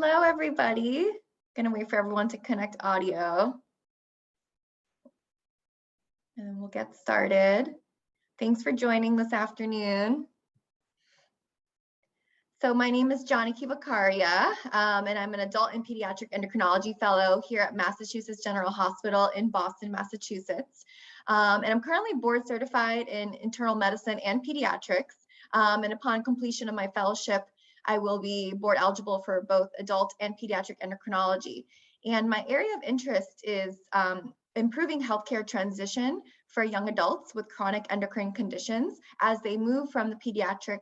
Hello, everybody. Gonna wait for everyone to connect audio. And then we'll get started. Thanks for joining this afternoon. So my name is Janaki Vakharia, and I'm an adult and pediatric endocrinology fellow here at Massachusetts General Hospital in Boston, Massachusetts. And I'm currently board certified in internal medicine and pediatrics. And upon completion of my fellowship, I will be board eligible for both adult and pediatric endocrinology. And my area of interest is improving healthcare transition for young adults with chronic endocrine conditions as they move from the pediatric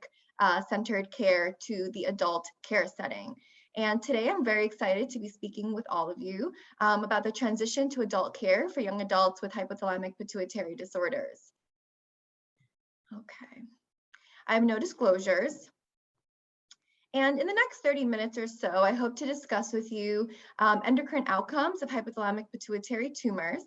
centered care to the adult care setting. And today I'm very excited to be speaking with all of you about the transition to adult care for young adults with hypothalamic-pituitary disorders. Okay, I have no disclosures. And in the next 30 minutes or so, I hope to discuss with you endocrine outcomes of hypothalamic-pituitary tumors,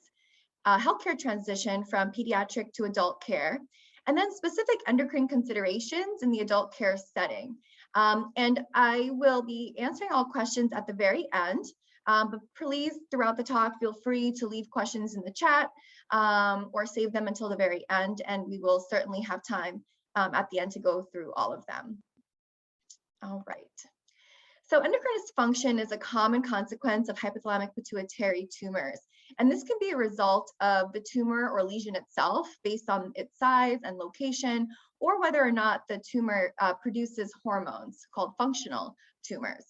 healthcare transition from pediatric to adult care, and then specific endocrine considerations in the adult care setting. And I will be answering all questions at the very end, but please, throughout the talk, feel free to leave questions in the chat or save them until the very end, and we will certainly have time at the end to go through all of them. All right. So endocrine dysfunction is a common consequence of hypothalamic-pituitary tumors. And this can be a result of the tumor or lesion itself based on its size and location, or whether or not the tumor produces hormones called functional tumors.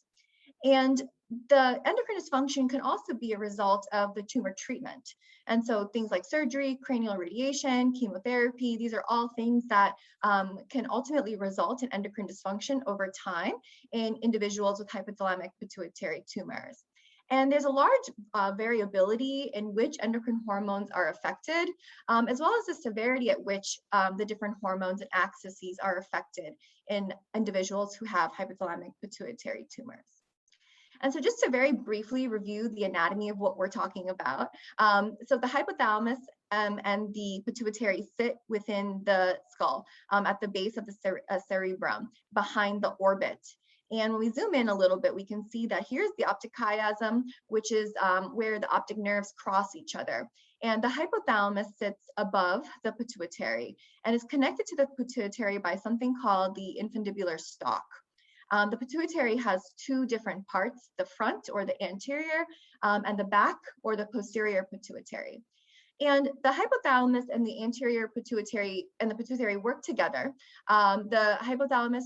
And the endocrine dysfunction can also be a result of the tumor treatment. And so things like surgery, cranial radiation, chemotherapy, these are all things that can ultimately result in endocrine dysfunction over time in individuals with hypothalamic-pituitary tumors. And there's a large variability in which endocrine hormones are affected, as well as the severity at which the different hormones and axes are affected in individuals who have hypothalamic-pituitary tumors. And so just to very briefly review the anatomy of what we're talking about. So the hypothalamus and the pituitary sit within the skull at the base of the cerebrum, behind the orbit. And when we zoom in a little bit, we can see that here's the optic chiasm, which is where the optic nerves cross each other. And the hypothalamus sits above the pituitary and is connected to the pituitary by something called the infundibular stalk. The pituitary has two different parts, the front or the anterior and the back or the posterior pituitary. And the hypothalamus and the anterior pituitary and the pituitary work together. The hypothalamus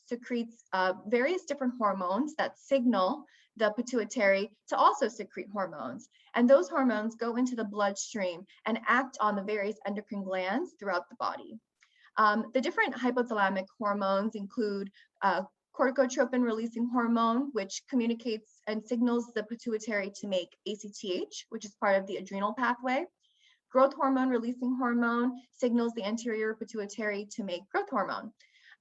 secretes various different hormones that signal the pituitary to also secrete hormones. And those hormones go into the bloodstream and act on the various endocrine glands throughout the body. The different hypothalamic hormones include corticotropin releasing hormone, which communicates and signals the pituitary to make ACTH, which is part of the adrenal pathway. Growth hormone releasing hormone signals the anterior pituitary to make growth hormone.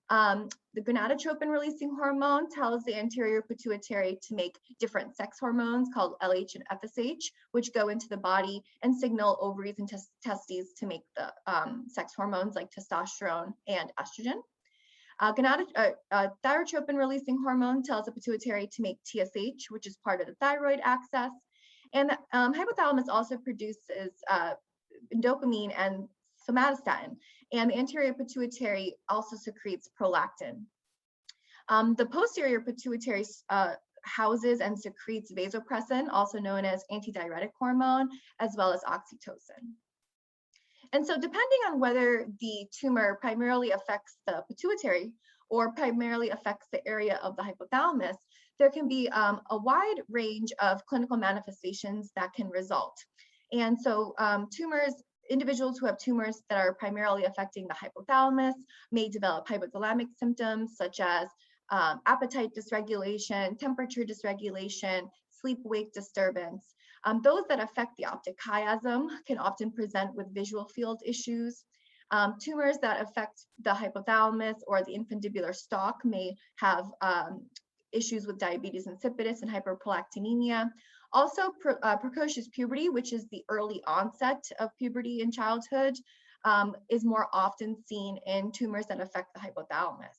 The gonadotropin releasing hormone tells the anterior pituitary to make different sex hormones called LH and FSH, which go into the body and signal ovaries and testes to make the sex hormones like testosterone and estrogen. Thyrotropin releasing hormone tells the pituitary to make TSH, which is part of the thyroid axis. And the hypothalamus also produces dopamine and somatostatin. And the anterior pituitary also secretes prolactin. The posterior pituitary houses and secretes vasopressin, also known as antidiuretic hormone, as well as oxytocin. And so depending on whether the tumor primarily affects the pituitary or primarily affects the area of the hypothalamus, there can be a wide range of clinical manifestations that can result. And so individuals who have tumors that are primarily affecting the hypothalamus may develop hypothalamic symptoms such as appetite dysregulation, temperature dysregulation, sleep-wake disturbance. Those that affect the optic chiasm can often present with visual field issues. Tumors that affect the hypothalamus or the infundibular stalk may have issues with diabetes insipidus and hyperprolactinemia. Also, precocious puberty, which is the early onset of puberty in childhood, is more often seen in tumors that affect the hypothalamus.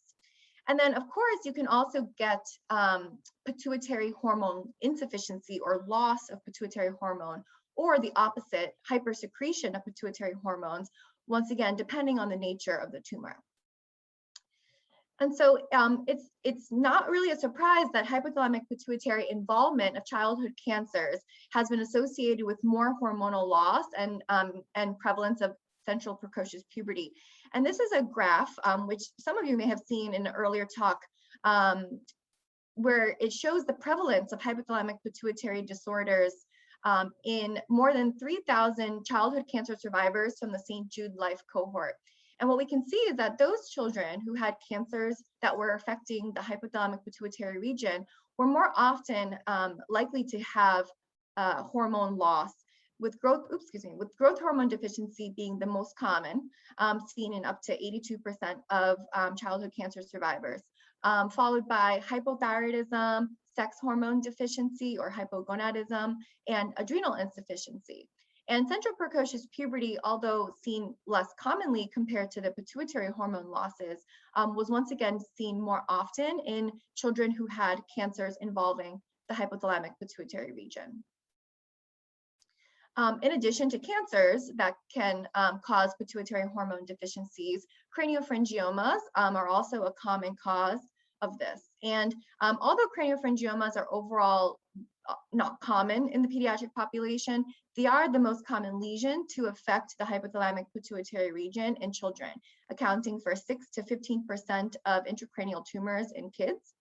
And then, of course, you can also get pituitary hormone insufficiency or loss of pituitary hormone, or the opposite, hypersecretion of pituitary hormones, once again, depending on the nature of the tumor. And so it's not really a surprise that hypothalamic pituitary involvement of childhood cancers has been associated with more hormonal loss and prevalence of central precocious puberty. And this is a graph, which some of you may have seen in an earlier talk, where it shows the prevalence of hypothalamic pituitary disorders in more than 3,000 childhood cancer survivors from the St. Jude Life cohort. And what we can see is that those children who had cancers that were affecting the hypothalamic pituitary region were more often likely to have hormone loss, with growth hormone deficiency being the most common, seen in up to 82% of childhood cancer survivors, followed by hypothyroidism, sex hormone deficiency or hypogonadism, and adrenal insufficiency. And central precocious puberty, although seen less commonly compared to the pituitary hormone losses, was once again seen more often in children who had cancers involving the hypothalamic pituitary region. In addition to cancers that can cause pituitary hormone deficiencies, craniopharyngiomas are also a common cause of this. And although craniopharyngiomas are overall not common in the pediatric population, they are the most common lesion to affect the hypothalamic pituitary region in children, accounting for 6 to 15% of intracranial tumors in kids.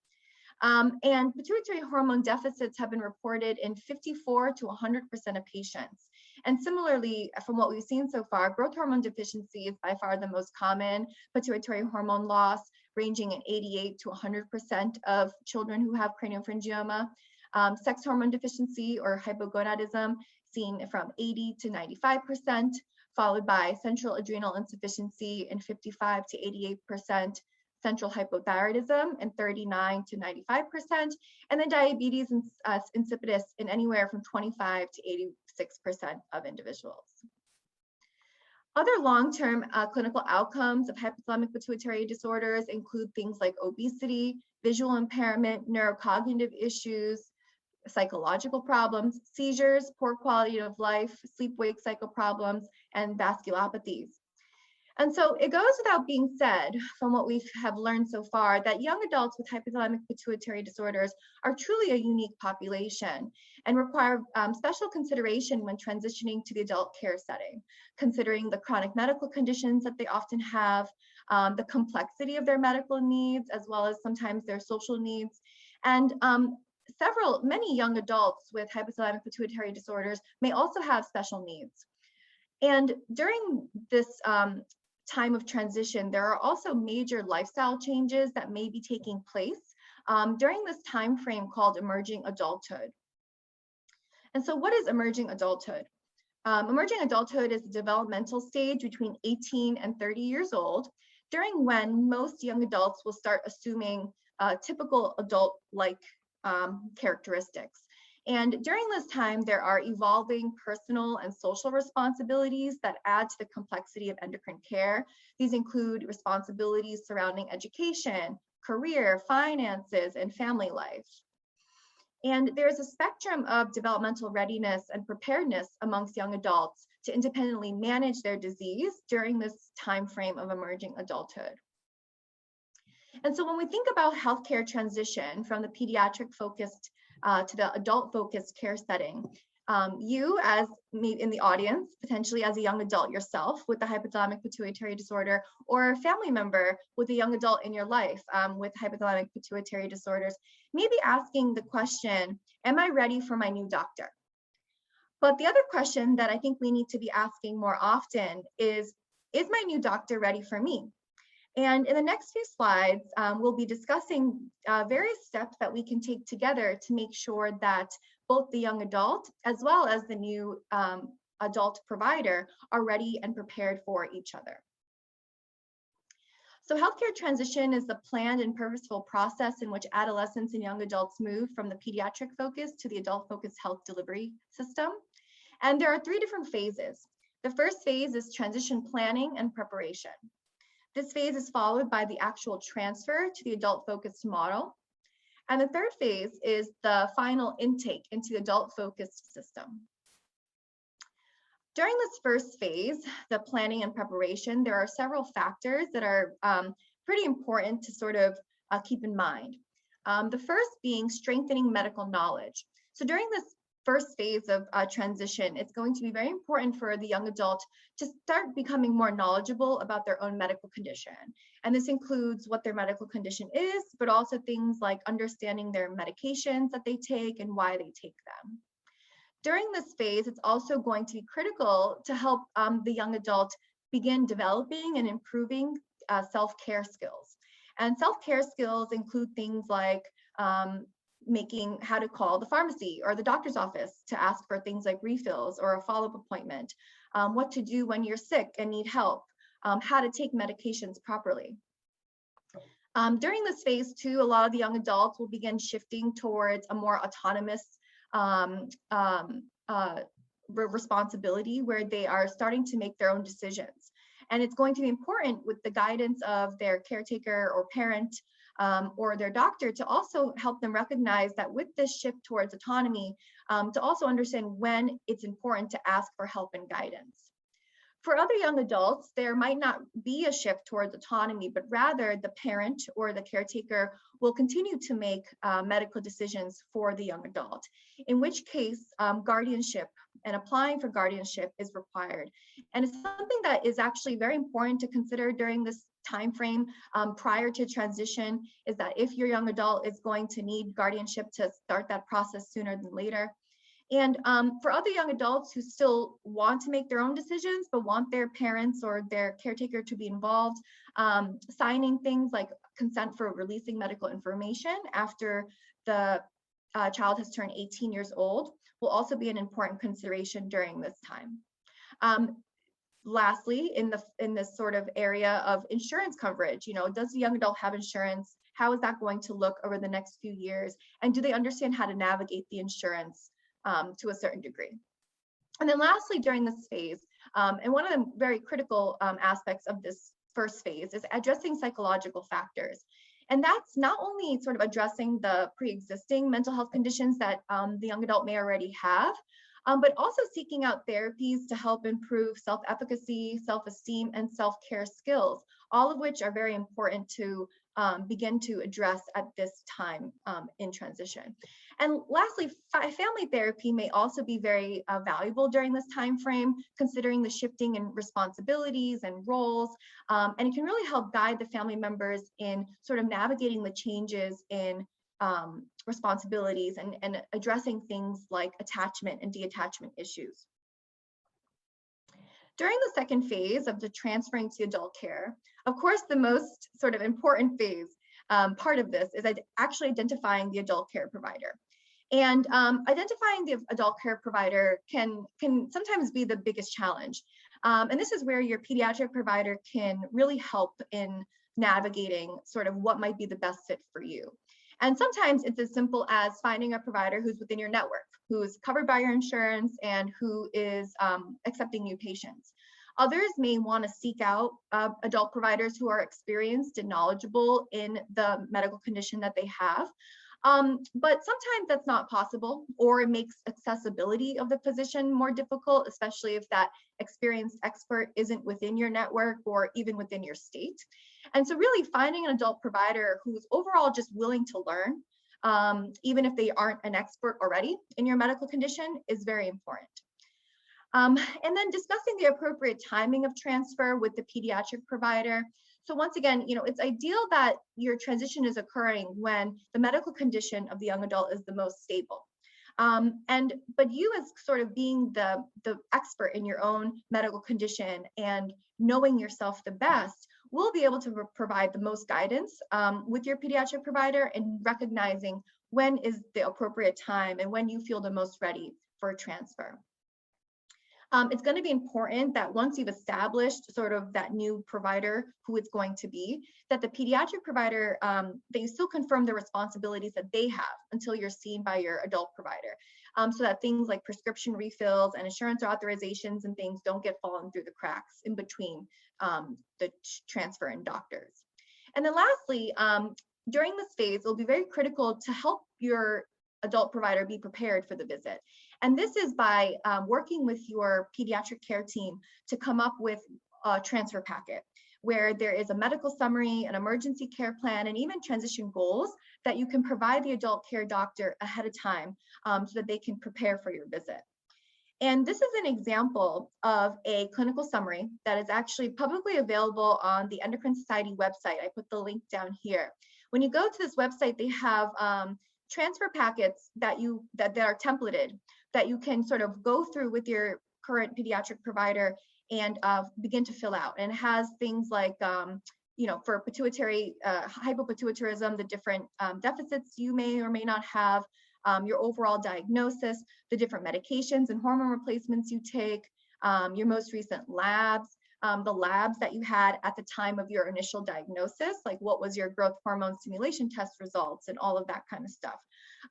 And pituitary hormone deficits have been reported in 54 to 100% of patients. And similarly, from what we've seen so far, growth hormone deficiency is by far the most common pituitary hormone loss, ranging in 88 to 100% of children who have craniopharyngioma. Sex hormone deficiency or hypogonadism seen from 80 to 95%, followed by central adrenal insufficiency in 55 to 88%, central hypothyroidism in 39 to 95%, and then diabetes insipidus in anywhere from 25 to 86% of individuals. Other long-term clinical outcomes of hypothalamic pituitary disorders include things like obesity, visual impairment, neurocognitive issues, psychological problems, seizures, poor quality of life, sleep-wake cycle problems, and vasculopathies. And so it goes without being said, from what we have learned so far, that young adults with hypothalamic pituitary disorders are truly a unique population and require special consideration when transitioning to the adult care setting, considering the chronic medical conditions that they often have, the complexity of their medical needs, as well as sometimes their social needs. And many young adults with hypothalamic pituitary disorders may also have special needs. And during this time of transition, there are also major lifestyle changes that may be taking place during this time frame called emerging adulthood. And so what is emerging adulthood? Emerging adulthood is a developmental stage between 18 and 30 years old, during when most young adults will start assuming typical adult-like characteristics. And during this time, there are evolving personal and social responsibilities that add to the complexity of endocrine care. These include responsibilities surrounding education, career, finances, and family life. And there's a spectrum of developmental readiness and preparedness amongst young adults to independently manage their disease during this time frame of emerging adulthood. And so when we think about healthcare transition from the pediatric focused to the adult focused care setting, you as me in the audience, potentially as a young adult yourself with the hypothalamic pituitary disorder, or a family member with a young adult in your life with hypothalamic pituitary disorders, may be asking the question, am I ready for my new doctor? But the other question that I think we need to be asking more often is my new doctor ready for me? And in the next few slides, we'll be discussing various steps that we can take together to make sure that both the young adult as well as the new adult provider are ready and prepared for each other. So healthcare transition is the planned and purposeful process in which adolescents and young adults move from the pediatric focus to the adult focused health delivery system. And there are 3 different phases. The first phase is transition planning and preparation. This phase is followed by the actual transfer to the adult-focused model. And the third phase is the final intake into the adult-focused system. During this first phase, the planning and preparation, there are several factors that are pretty important to sort of keep in mind. The first being strengthening medical knowledge. So during this first phase of transition, it's going to be very important for the young adult to start becoming more knowledgeable about their own medical condition. And this includes what their medical condition is, but also things like understanding their medications that they take and why they take them. During this phase, it's also going to be critical to help the young adult begin developing and improving self-care skills. And self-care skills include things like how to call the pharmacy or the doctor's office to ask for things like refills or a follow-up appointment, what to do when you're sick and need help, how to take medications properly. During this phase too, a lot of the young adults will begin shifting towards a more autonomous responsibility where they are starting to make their own decisions. And it's going to be important with the guidance of their caretaker or parent or their doctor to also help them recognize that with this shift towards autonomy, to also understand when it's important to ask for help and guidance. For other young adults, there might not be a shift towards autonomy, but rather the parent or the caretaker will continue to make medical decisions for the young adult, in which case guardianship and applying for guardianship is required. And it's something that is actually very important to consider during this time frame prior to transition, is that if your young adult is going to need guardianship, to start that process sooner than later. And for other young adults who still want to make their own decisions, but want their parents or their caretaker to be involved, signing things like consent for releasing medical information after the child has turned 18 years old will also be an important consideration during this time. Lastly, in this sort of area of insurance coverage, does the young adult have insurance? How is that going to look over the next few years? And do they understand how to navigate the insurance to a certain degree? And then lastly, during this phase, and one of the very critical aspects of this first phase is addressing psychological factors. And that's not only sort of addressing the pre-existing mental health conditions that the young adult may already have, but also seeking out therapies to help improve self-efficacy, self-esteem, and self-care skills, all of which are very important to begin to address at this time in transition. And lastly, family therapy may also be very valuable during this time frame, considering the shifting in responsibilities and roles, and it can really help guide the family members in sort of navigating the changes in responsibilities and addressing things like attachment and detachment issues. During the second phase of the transferring to adult care, of course, the most sort of important phase part of this is actually identifying the adult care provider. And identifying the adult care provider can sometimes be the biggest challenge. And this is where your pediatric provider can really help in navigating sort of what might be the best fit for you. And sometimes it's as simple as finding a provider who's within your network, who's covered by your insurance and who is accepting new patients. Others may want to seek out adult providers who are experienced and knowledgeable in the medical condition that they have. But sometimes that's not possible, or it makes accessibility of the physician more difficult, especially if that experienced expert isn't within your network or even within your state. And so really finding an adult provider who's overall just willing to learn, even if they aren't an expert already in your medical condition, is very important. And then discussing the appropriate timing of transfer with the pediatric provider. So once again, it's ideal that your transition is occurring when the medical condition of the young adult is the most stable. But you, as sort of being the expert in your own medical condition and knowing yourself the best, will be able to provide the most guidance with your pediatric provider and recognizing when is the appropriate time and when you feel the most ready for a transfer. It's going to be important that once you've established sort of that new provider who it's going to be, that the pediatric provider, that you still confirm the responsibilities that they have until you're seen by your adult provider, so that things like prescription refills and insurance authorizations and things don't get fallen through the cracks in between the transfer and doctors. And then lastly, during this phase, it'll be very critical to help your adult provider be prepared for the visit. And this is by working with your pediatric care team to come up with a transfer packet where there is a medical summary, an emergency care plan, and even transition goals that you can provide the adult care doctor ahead of time so that they can prepare for your visit. And this is an example of a clinical summary that is actually publicly available on the Endocrine Society website. I put the link down here. When you go to this website, they have transfer packets that are templated that you can sort of go through with your current pediatric provider and begin to fill out. And it has things like, for pituitary, hypopituitarism, the different deficits you may or may not have, your overall diagnosis, the different medications and hormone replacements you take, your most recent labs, the labs that you had at the time of your initial diagnosis, like what was your growth hormone stimulation test results and all of that kind of stuff.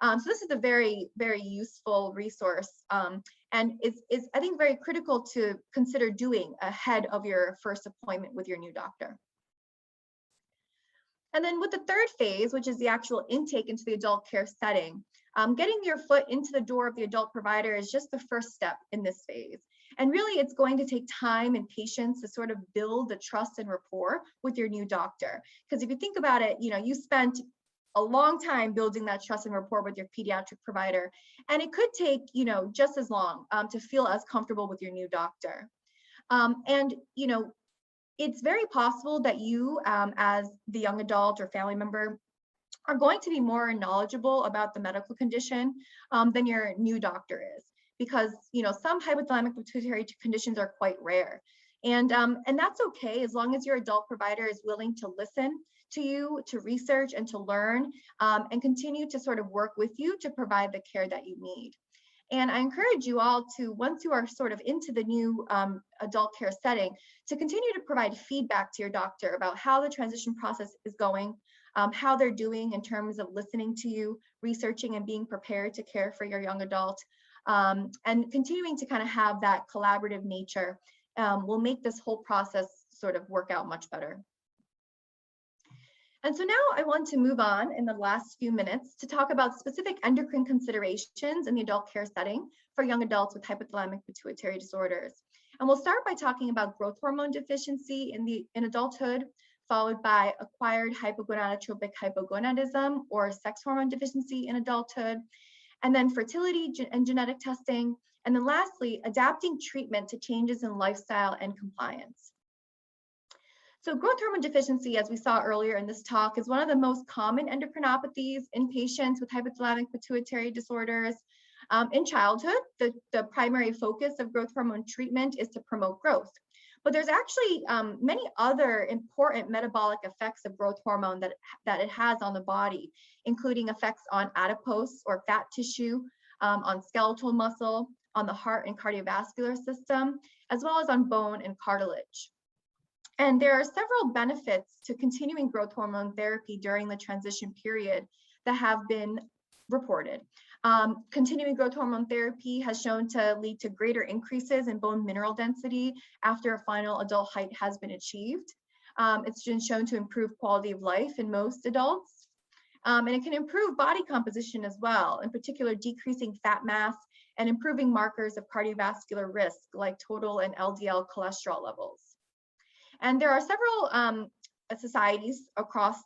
So this is a very, very useful resource and is I think very critical to consider doing ahead of your first appointment with your new doctor. And then with the third phase, which is the actual intake into the adult care setting, getting your foot into the door of the adult provider is just the first step in this phase. And really, it's going to take time and patience to sort of build the trust and rapport with your new doctor. Because if you think about it, you spent a long time building that trust and rapport with your pediatric provider. And it could take, just as long to feel as comfortable with your new doctor. It's very possible that you, as the young adult or family member, are going to be more knowledgeable about the medical condition than your new doctor is, because some hypothalamic-pituitary conditions are quite rare, and that's okay as long as your adult provider is willing to listen to you, to research and to learn, and continue to sort of work with you to provide the care that you need. And I encourage you all to, once you are sort of into the new adult care setting, to continue to provide feedback to your doctor about how the transition process is going, how they're doing in terms of listening to you, researching and being prepared to care for your young adult, and continuing to kind of have that collaborative nature will make this whole process sort of work out much better. And so now I want to move on in the last few minutes to talk about specific endocrine considerations in the adult care setting for young adults with hypothalamic-pituitary disorders. And we'll start by talking about growth hormone deficiency in adulthood, followed by acquired hypogonadotropic hypogonadism or sex hormone deficiency in adulthood, and then fertility and genetic testing, and then lastly, adapting treatment to changes in lifestyle and compliance. So growth hormone deficiency, as we saw earlier in this talk, is one of the most common endocrinopathies in patients with hypothalamic-pituitary disorders. In childhood, the primary focus of growth hormone treatment is to promote growth. But there's actually many other important metabolic effects of growth hormone that it has on the body, including effects on adipose or fat tissue, on skeletal muscle, on the heart and cardiovascular system, as well as on bone and cartilage. And there are several benefits to continuing growth hormone therapy during the transition period that have been reported. Continuing growth hormone therapy has shown to lead to greater increases in bone mineral density after a final adult height has been achieved. It's been shown to improve quality of life in most adults. And it can improve body composition as well, in particular decreasing fat mass and improving markers of cardiovascular risk like total and LDL cholesterol levels. And there are several societies across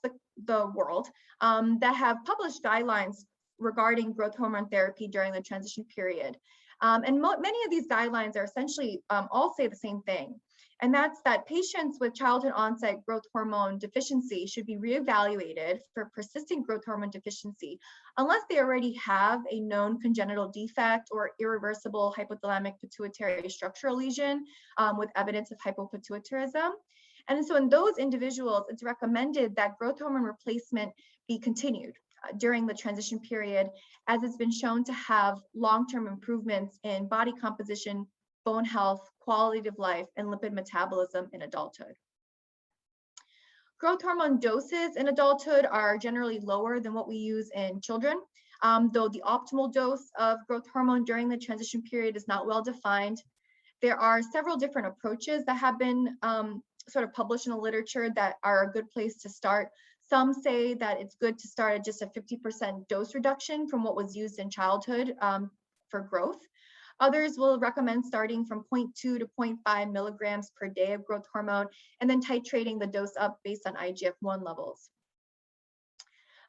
the world that have published guidelines regarding growth hormone therapy during the transition period. And many of these guidelines are essentially all say the same thing. And that's that patients with childhood onset growth hormone deficiency should be reevaluated for persistent growth hormone deficiency unless they already have a known congenital defect or irreversible hypothalamic pituitary structural lesion with evidence of hypopituitarism. And so in those individuals, it's recommended that growth hormone replacement be continued during the transition period, as it's been shown to have long-term improvements in body composition, bone health, quality of life, and lipid metabolism in adulthood. Growth hormone doses in adulthood are generally lower than what we use in children, though the optimal dose of growth hormone during the transition period is not well defined. There are several different approaches that have been sort of published in the literature that are a good place to start. Some say that it's good to start at just a 50% dose reduction from what was used in childhood for growth. Others will recommend starting from 0.2 to 0.5 milligrams per day of growth hormone and then titrating the dose up based on IGF-1 levels.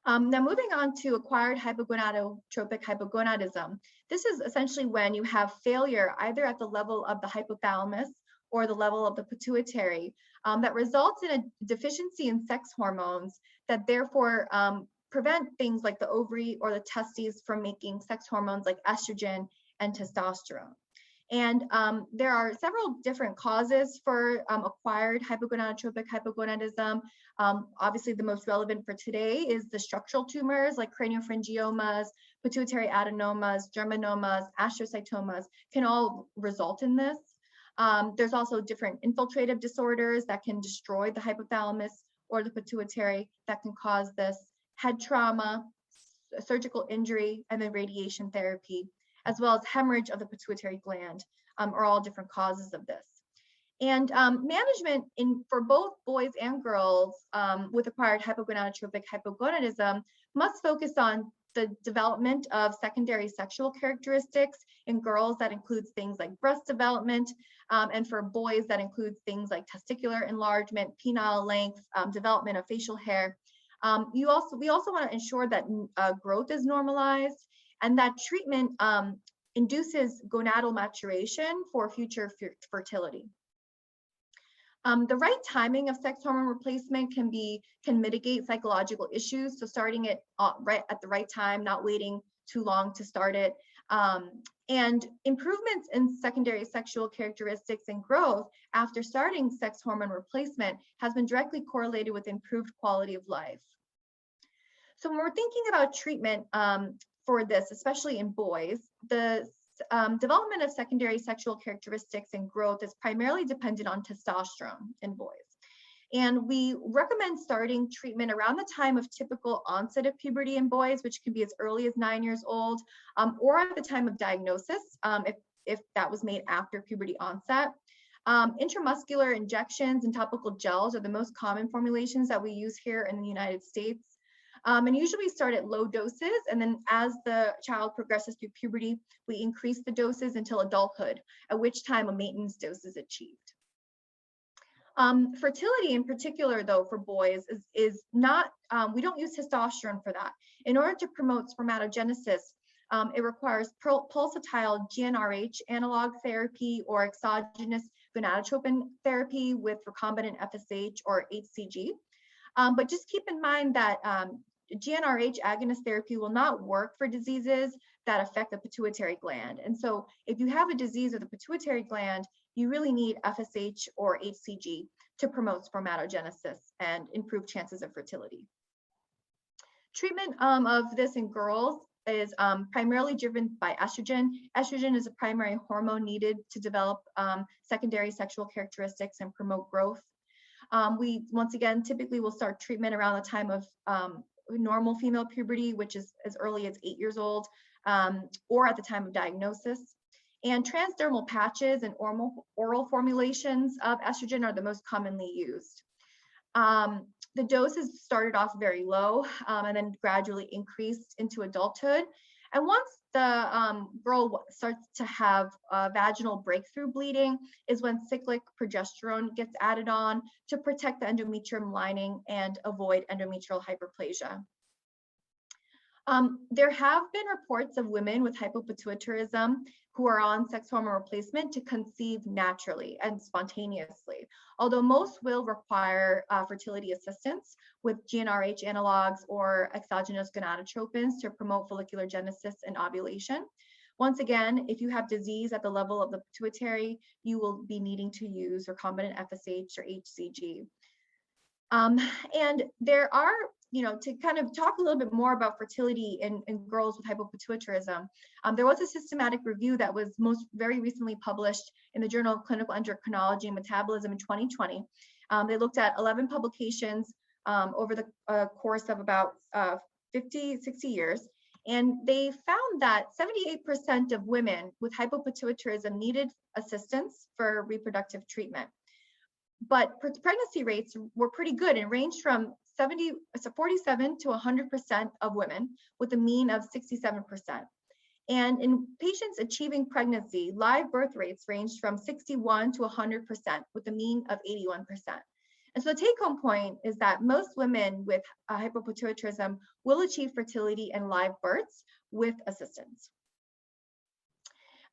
Now moving on to acquired hypogonadotropic hypogonadism. This is essentially when you have failure either at the level of the hypothalamus or the level of the pituitary that results in a deficiency in sex hormones that therefore prevent things like the ovary or the testes from making sex hormones like estrogen and testosterone. And there are several different causes for acquired hypogonadotropic hypogonadism. Obviously, the most relevant for today is the structural tumors like craniopharyngiomas, pituitary adenomas, germanomas, astrocytomas can all result in this. There's also different infiltrative disorders that can destroy the hypothalamus or the pituitary that can cause this. Head trauma, surgical injury, and then radiation therapy, as well as hemorrhage of the pituitary gland, are all different causes of this. And management for both boys and girls with acquired hypogonadotropic hypogonadism must focus on the development of secondary sexual characteristics. In girls, that includes things like breast development, and for boys, that includes things like testicular enlargement, penile length, development of facial hair. We also want to ensure that growth is normalized and that treatment induces gonadal maturation for future fertility. The right timing of sex hormone replacement can mitigate psychological issues. So starting it right at the right time, not waiting too long to start it. And improvements in secondary sexual characteristics and growth after starting sex hormone replacement has been directly correlated with improved quality of life. So when we're thinking about treatment for this, especially in boys, the development of secondary sexual characteristics and growth is primarily dependent on testosterone in boys. And we recommend starting treatment around the time of typical onset of puberty in boys, which can be as early as 9 years old, or at the time of diagnosis, if that was made after puberty onset. Intramuscular injections and topical gels are the most common formulations that we use here in the United States. And usually we start at low doses, and then as the child progresses through puberty, we increase the doses until adulthood, at which time a maintenance dose is achieved. Fertility in particular, though, for boys is not, we don't use testosterone for that. In order to promote spermatogenesis, it requires pulsatile GnRH analog therapy or exogenous gonadotropin therapy with recombinant FSH or HCG. But just keep in mind that GnRH agonist therapy will not work for diseases that affect the pituitary gland. And so if you have a disease of the pituitary gland, you really need FSH or HCG to promote spermatogenesis and improve chances of fertility. Treatment of this in girls is primarily driven by estrogen. Estrogen is a primary hormone needed to develop secondary sexual characteristics and promote growth. We, once again, typically will start treatment around the time of normal female puberty, which is as early as 8 years old, or at the time of diagnosis. And transdermal patches and oral formulations of estrogen are the most commonly used. The doses started off very low and then gradually increased into adulthood. And once the girl starts to have vaginal breakthrough bleeding is when cyclic progesterone gets added on to protect the endometrium lining and avoid endometrial hyperplasia. There have been reports of women with hypopituitarism who are on sex hormone replacement to conceive naturally and spontaneously, although most will require fertility assistance with GnRH analogs or exogenous gonadotropins to promote follicular genesis and ovulation. Once again, if you have disease at the level of the pituitary, you will be needing to use recombinant FSH or HCG. And there are to kind of talk a little bit more about fertility in girls with hypopituitarism, there was a systematic review that was very recently published in the Journal of Clinical Endocrinology and Metabolism in 2020. They looked at 11 publications over the course of about 60 years. And they found that 78% of women with hypopituitarism needed assistance for reproductive treatment. But pregnancy rates were pretty good and ranged from 47 to 100% of women, with a mean of 67%. And in patients achieving pregnancy, live birth rates ranged from 61 to 100%, with a mean of 81%. And so the take-home point is that most women with hypopituitarism will achieve fertility and live births with assistance.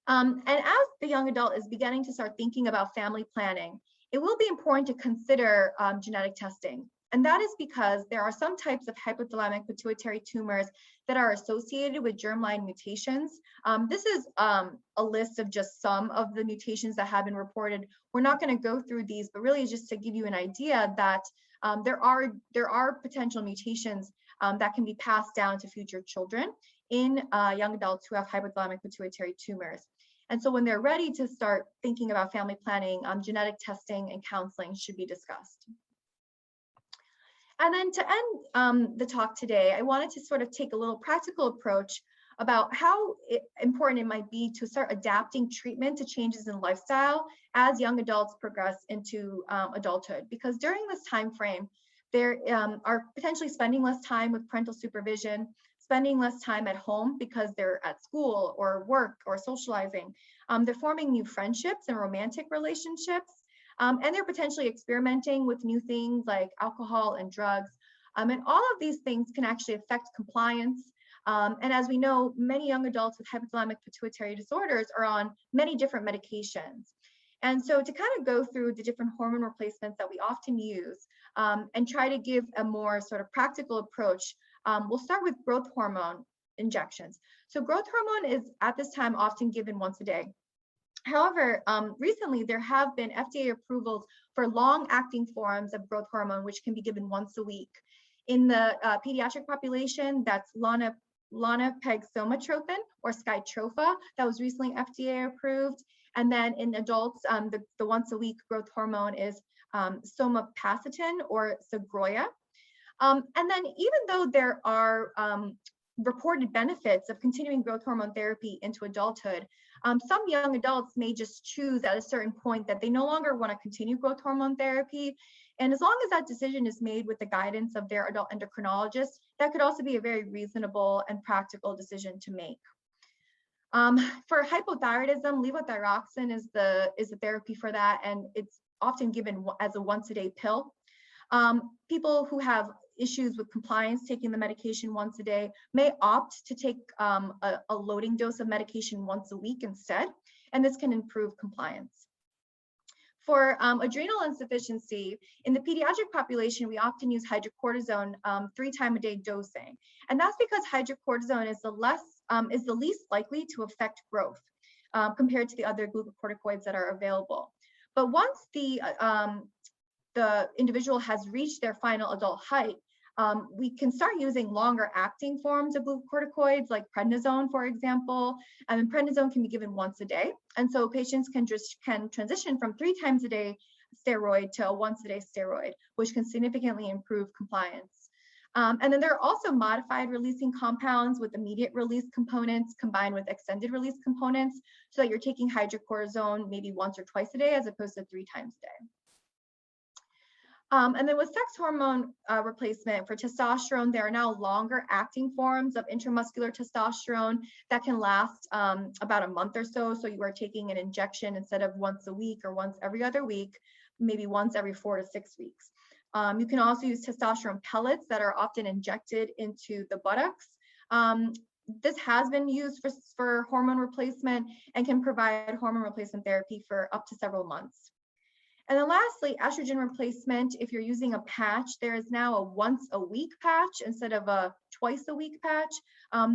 And as the young adult is beginning to start thinking about family planning, it will be important to consider genetic testing. And that is because there are some types of hypothalamic-pituitary tumors that are associated with germline mutations. This is a list of just some of the mutations that have been reported. We're not going to go through these, but really just to give you an idea that there are potential mutations that can be passed down to future children in young adults who have hypothalamic-pituitary tumors. And so when they're ready to start thinking about family planning, genetic testing and counseling should be discussed. And then to end the talk today, I wanted to sort of take a little practical approach about how important it might be to start adapting treatment to changes in lifestyle as young adults progress into adulthood. Because during this time frame, they are potentially spending less time with parental supervision, spending less time at home because they're at school or work or socializing. They're forming new friendships and romantic relationships. And they're potentially experimenting with new things like alcohol and drugs. And all of these things can actually affect compliance. And as we know, many young adults with hypothalamic-pituitary disorders are on many different medications. And so to kind of go through the different hormone replacements that we often use and try to give a more sort of practical approach, we'll start with growth hormone injections. So growth hormone is at this time often given once a day. However, recently there have been FDA approvals for long-acting forms of growth hormone, which can be given once a week. In the pediatric population, that's lonapegsomatropin or Skytrofa, that was recently FDA approved. And then in adults, the once-a-week growth hormone is somapacitan or Sogroya. And then even though there are reported benefits of continuing growth hormone therapy into adulthood, some young adults may just choose at a certain point that they no longer want to continue growth hormone therapy. And as long as that decision is made with the guidance of their adult endocrinologist, that could also be a very reasonable and practical decision to make. For hypothyroidism, levothyroxine is the therapy for that, and it's often given as a once-a-day pill. People who have issues with compliance taking the medication once a day may opt to take a loading dose of medication once a week instead, and this can improve compliance. For adrenal insufficiency, in the pediatric population, we often use hydrocortisone 3-time-a-day dosing, and that's because hydrocortisone is the least likely to affect growth compared to the other glucocorticoids that are available. But once the individual has reached their final adult height, we can start using longer acting forms of glucocorticoids like prednisone, for example. And prednisone can be given once a day. And so patients can transition from 3 times a day steroid to a once-a-day steroid, which can significantly improve compliance. And then there are also modified releasing compounds with immediate release components combined with extended release components so that you're taking hydrocortisone maybe once or twice a day as opposed to 3 times a day. And then with sex hormone replacement for testosterone, there are now longer acting forms of intramuscular testosterone that can last about a month or so. So you are taking an injection instead of once a week or once every other week, maybe once every 4 to 6 weeks. You can also use testosterone pellets that are often injected into the buttocks. This has been used for hormone replacement and can provide hormone replacement therapy for up to several months. And then lastly, estrogen replacement. If you're using a patch, there is now a once-a-week patch instead of a twice-a-week patch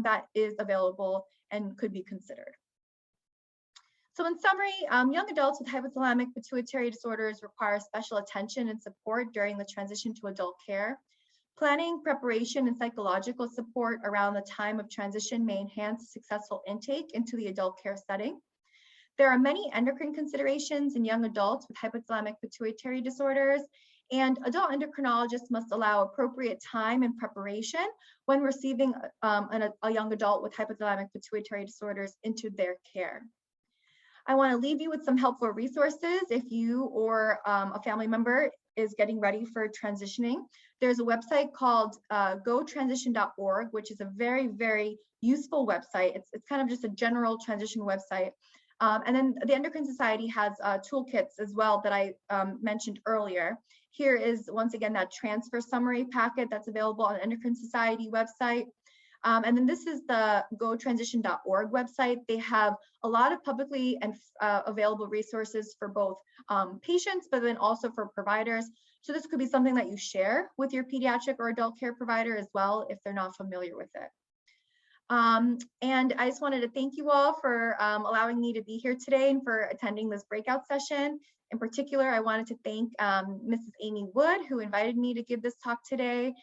that is available and could be considered. So in summary, young adults with hypothalamic-pituitary disorders require special attention and support during the transition to adult care. Planning, preparation, and psychological support around the time of transition may enhance successful intake into the adult care setting. There are many endocrine considerations in young adults with hypothalamic-pituitary disorders, and adult endocrinologists must allow appropriate time and preparation when receiving a young adult with hypothalamic-pituitary disorders into their care. I want to leave you with some helpful resources if you or a family member is getting ready for transitioning. There's a website called gotransition.org, which is a very, very useful website. It's kind of just a general transition website. And then the Endocrine Society has toolkits as well that I mentioned earlier. Here is, once again, that transfer summary packet that's available on the Endocrine Society website. And then this is the gotransition.org website. They have a lot of publicly and available resources for both patients, but then also for providers. So this could be something that you share with your pediatric or adult care provider as well if they're not familiar with it. And I just wanted to thank you all for allowing me to be here today and for attending this breakout session. In particular, I wanted to thank Mrs. Amy Wood, who invited me to give this talk today,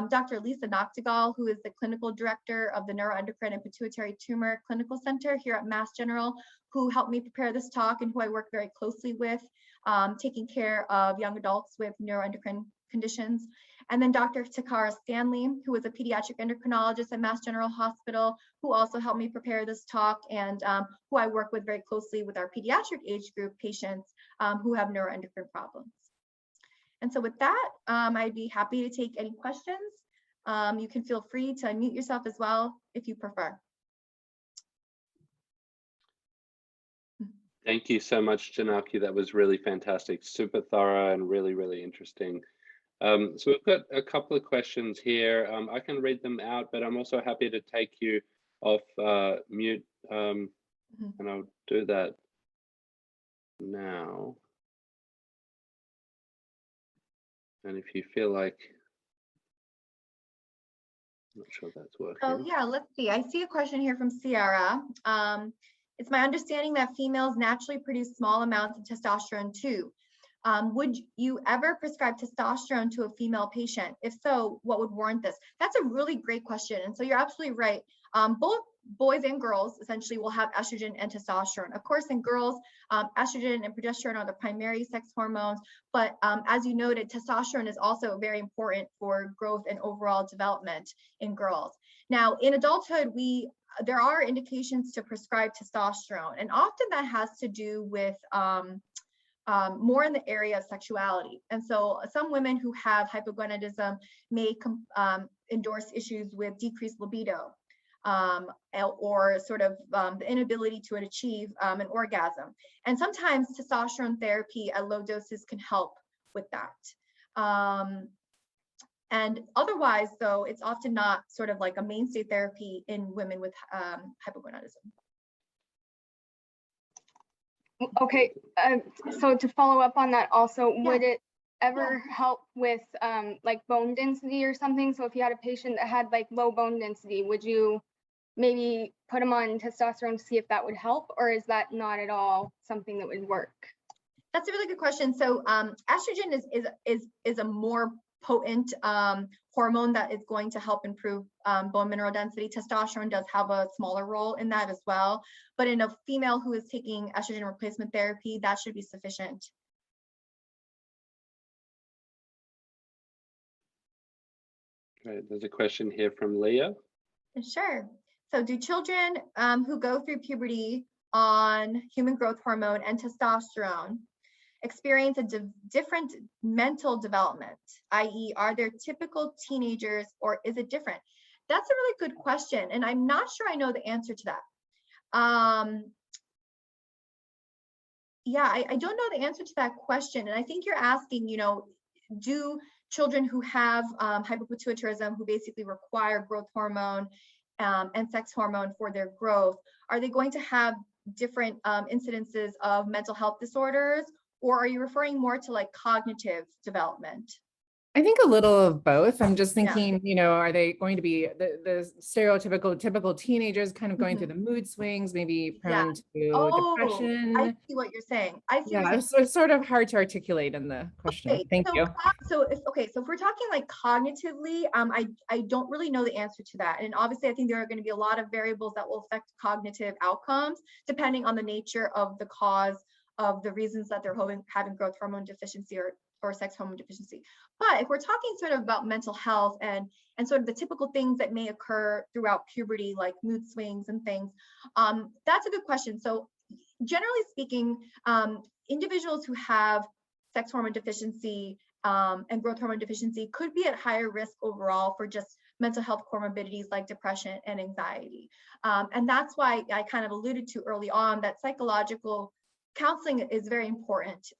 Dr. Lisa Noctegal, who is the clinical director of the Neuroendocrine and Pituitary Tumor Clinical Center here at Mass General, who helped me prepare this talk and who I work very closely with, taking care of young adults with neuroendocrine conditions. And then Dr. Takara Stanley, who is a pediatric endocrinologist at Mass General Hospital, who also helped me prepare this talk and who I work with very closely with our pediatric age group patients who have neuroendocrine problems. And so with that, I'd be happy to take any questions. You can feel free to unmute yourself as well if you prefer. Thank you so much, Janaki. That was really fantastic, super thorough and really, really interesting. So we've got a couple of questions here. I can read them out, but I'm also happy to take you off mute, and I'll do that now. And if you feel like, I'm not sure if that's working. Oh yeah, let's see. I see a question here from Ciara. It's my understanding that females naturally produce small amounts of testosterone too. Would you ever prescribe testosterone to a female patient? If so, what would warrant this? That's a really great question. And so you're absolutely right. Both boys and girls essentially will have estrogen and testosterone. Of course, in girls, estrogen and progesterone are the primary sex hormones. But as you noted, testosterone is also very important for growth and overall development in girls. Now, in adulthood, there are indications to prescribe testosterone. And often that has to do with more in the area of sexuality. And so some women who have hypogonadism may endorse issues with decreased libido or sort of the inability to achieve an orgasm. And sometimes testosterone therapy at low doses can help with that. And otherwise, though, it's often not sort of like a mainstay therapy in women with hypogonadism. Okay, so to follow up on that also, would it ever help with like bone density or something? So if you had a patient that had like low bone density, would you maybe put them on testosterone to see if that would help, or is that not at all something that would work? That's a really good question. So estrogen is a more potent hormone that is going to help improve bone mineral density. Testosterone does have a smaller role in that as well. But in a female who is taking estrogen replacement therapy, that should be sufficient. Great. There's a question here from Leah. Sure. So do children who go through puberty on human growth hormone and testosterone experience a different mental development, i.e. are they typical teenagers or is it different? That's a really good question. And I'm not sure I know the answer to that. Yeah, I don't know the answer to that question. And I think you're asking, you know, do children who have hypopituitarism, who basically require growth hormone and sex hormone for their growth, are they going to have different incidences of mental health disorders? Or are you referring more to like cognitive development? I think a little of both. I'm just Yeah. thinking, you know, are they going to be the stereotypical, typical teenagers kind of going through the mood swings, maybe Yeah. prone to Oh, I depression? see what you're saying. I see what Yeah, you're it's sort of hard to articulate in the question. Okay, Thank you. so if we're talking like cognitively, I don't really know the answer to that. And obviously I think there are going to be a lot of variables that will affect cognitive outcomes depending on the nature of the cause of the reasons that they're having growth hormone deficiency or sex hormone deficiency. But if we're talking sort of about mental health and sort of the typical things that may occur throughout puberty, like mood swings and things, that's a good question. So generally speaking, individuals who have sex hormone deficiency and growth hormone deficiency could be at higher risk overall for just mental health comorbidities like depression and anxiety. And that's why I kind of alluded to early on that psychological counseling is very important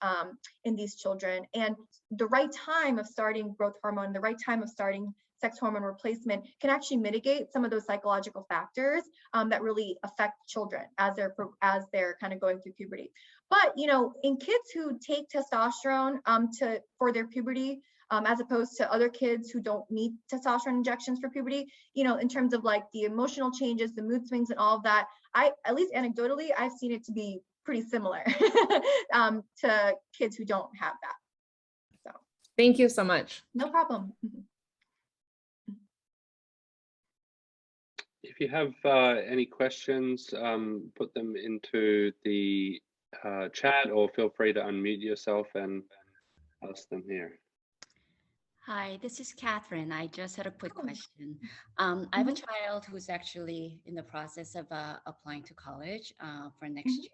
in these children. And the right time of starting growth hormone, the right time of starting sex hormone replacement can actually mitigate some of those psychological factors that really affect children as they're kind of going through puberty. But you know, in kids who take testosterone for their puberty, as opposed to other kids who don't need testosterone injections for puberty, you know, in terms of like the emotional changes, the mood swings, and all of that, at least anecdotally, I've seen it to be pretty similar to kids who don't have that. So Thank you so much. no problem. If you have any questions, put them into the chat or feel free to unmute yourself and ask them here. Hi, this is Catherine. I just had a quick question. I have a child who's actually in the process of applying to college for next year.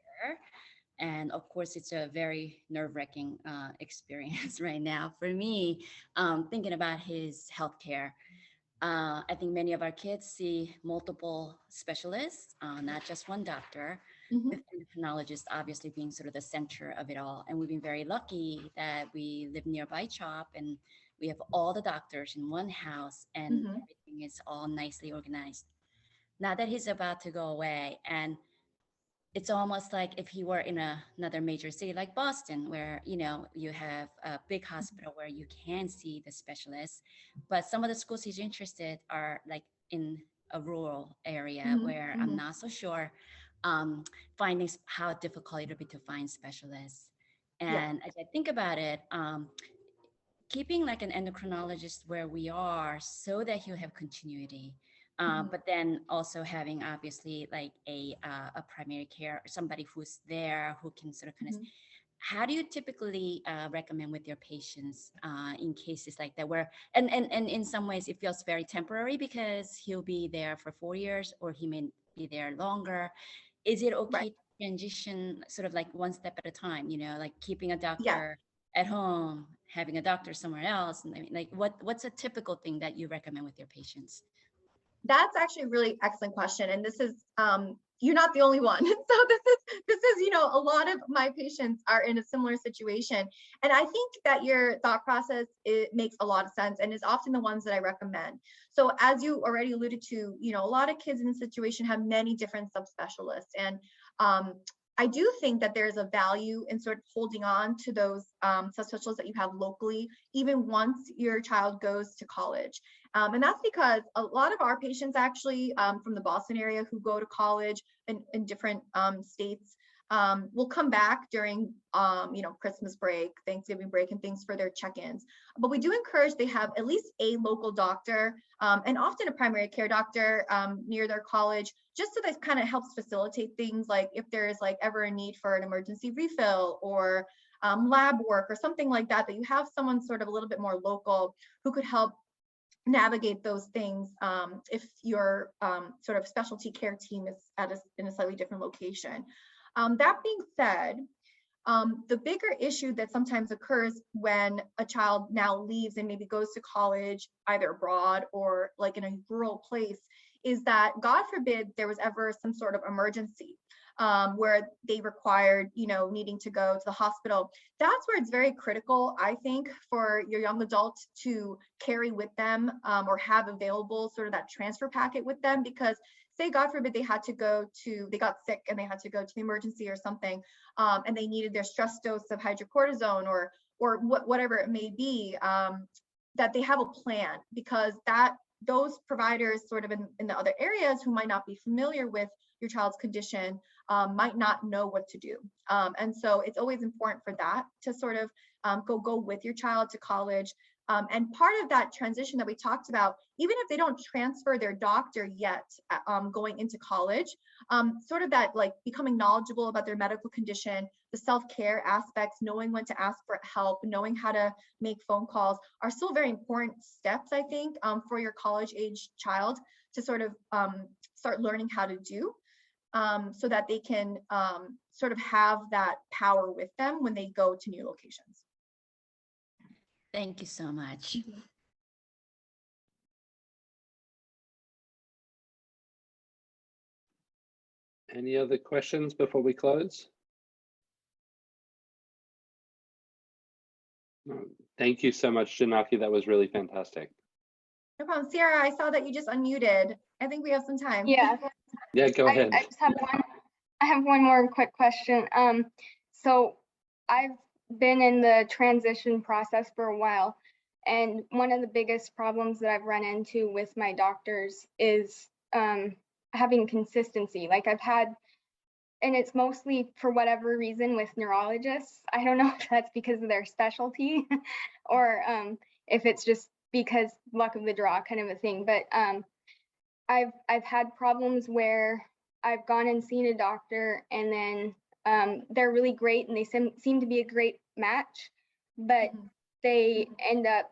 And of course, it's a very nerve-wracking experience right now for me, thinking about his healthcare. I think many of our kids see multiple specialists, not just one doctor, with endocrinologists obviously being sort of the center of it all. And we've been very lucky that we live nearby CHOP and we have all the doctors in one house and everything is all nicely organized. Now that he's about to go away, and it's almost like if he were in another major city like Boston, where, you know, you have a big hospital where you can see the specialists, but some of the schools he's interested are like in a rural area where I'm not so sure finding how difficult it would be to find specialists. And as I think about it, keeping like an endocrinologist where we are so that he'll have continuity. But then also having obviously like a primary care, somebody who's there who can sort of kind of, how do you typically recommend with your patients in cases like that where, and in some ways it feels very temporary because he'll be there for 4 years or he may be there longer. Is it okay to transition sort of like one step at a time, you know, like keeping a doctor at home, having a doctor somewhere else? And I mean, like what's a typical thing that you recommend with your patients? That's actually a really excellent question. And this is, you're not the only one. So this is, you know, a lot of my patients are in a similar situation. And I think that your thought process, it makes a lot of sense and is often the ones that I recommend. So as you already alluded to, you know, a lot of kids in this situation have many different subspecialists. And I do think that there's a value in sort of holding on to those subspecialists that you have locally, even once your child goes to college. And that's because a lot of our patients actually from the Boston area who go to college in different states will come back during, you know, Christmas break, Thanksgiving break, and things for their check-ins. But we do encourage they have at least a local doctor and often a primary care doctor near their college, just so that kind of helps facilitate things like if there is like ever a need for an emergency refill or lab work or something like that, that you have someone sort of a little bit more local who could help navigate those things if your sort of specialty care team is in a slightly different location. That being said, the bigger issue that sometimes occurs when a child now leaves and maybe goes to college, either abroad or like in a rural place, is that God forbid there was ever some sort of emergency where they required, you know, needing to go to the hospital. That's where it's very critical, I think, for your young adult to carry with them or have available sort of that transfer packet with them, because say God forbid they got sick and they had to go to the emergency or something, and they needed their stress dose of hydrocortisone or whatever it may be. that they have a plan, because those providers sort of in the other areas who might not be familiar with your child's condition might not know what to do. And so it's always important for that to sort of go with your child to college. And part of that transition that we talked about, even if they don't transfer their doctor yet going into college, sort of that like becoming knowledgeable about their medical condition, the self-care aspects, knowing when to ask for help, knowing how to make phone calls are still very important steps, I think, for your college age child to sort of start learning how to do, so that they can sort of have that power with them when they go to new locations. Thank you so much. Any other questions before we close? No. Thank you so much, Janaki. That was really fantastic. No problem. Sierra, I saw that you just unmuted. I think we have some time. Yeah. Yeah, go ahead. I just have one. I have one more quick question. So I've been in the transition process for a while, and one of the biggest problems that I've run into with my doctors is having consistency. Like I've had, and it's mostly for whatever reason with neurologists. I don't know if that's because of their specialty or if it's just because luck of the draw kind of a thing. But I've had problems where I've gone and seen a doctor, and then they're really great and they seem to be a great match, but they end up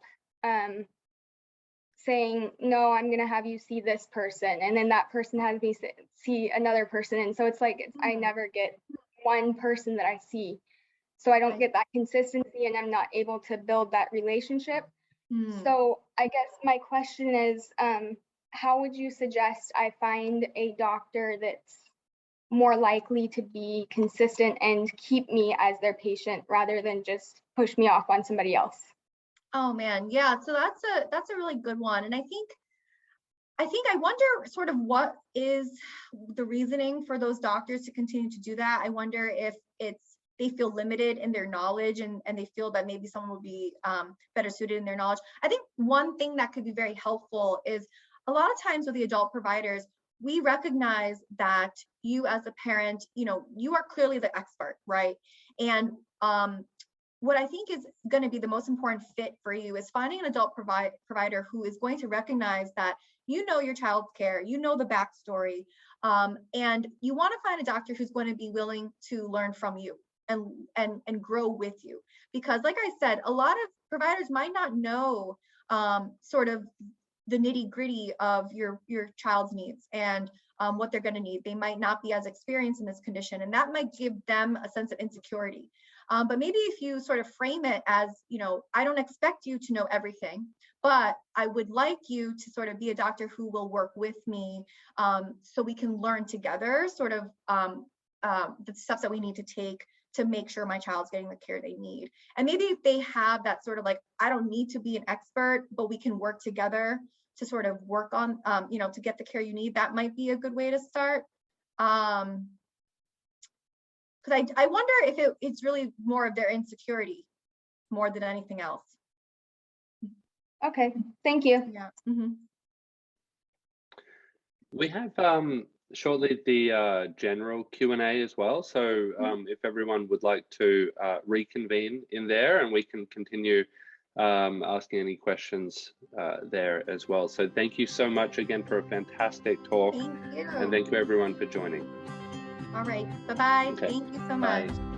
saying, no, I'm going to have you see this person. And then that person has me see another person. And so it's like, I never get one person that I see. So I don't get that consistency, and I'm not able to build that relationship. So I guess my question is, how would you suggest I find a doctor that's more likely to be consistent and keep me as their patient rather than just push me off on somebody else? Oh man, yeah. So that's a really good one. And I wonder sort of what is the reasoning for those doctors to continue to do that. I wonder if they feel limited in their knowledge and they feel that maybe someone would be better suited in their knowledge. I think one thing that could be very helpful is a lot of times with the adult providers, we recognize that you as a parent, you are clearly the expert, right? And what I think is going to be the most important fit for you is finding an adult provider who is going to recognize that you know your child's care, you know the backstory, and you want to find a doctor who's going to be willing to learn from you and grow with you. Because like I said, a lot of providers might not know sort of the nitty-gritty of your child's needs and what they're going to need. They might not be as experienced in this condition, and that might give them a sense of insecurity. But maybe if you sort of frame it as, I don't expect you to know everything, but I would like you to sort of be a doctor who will work with me so we can learn together sort of the steps that we need to take to make sure my child's getting the care they need. And maybe if they have that sort of like, I don't need to be an expert, but we can work together to sort of work on, to get the care you need, that might be a good way to start. Because I wonder if it's really more of their insecurity more than anything else. Okay, thank you. Yeah. We have shortly the general Q&A as well. So if everyone would like to reconvene in there, and we can continue asking any questions there as well. So thank you so much again for a fantastic talk. Thank you. And thank you everyone for joining. All right. Bye-bye. Okay. Thank you so much. Bye.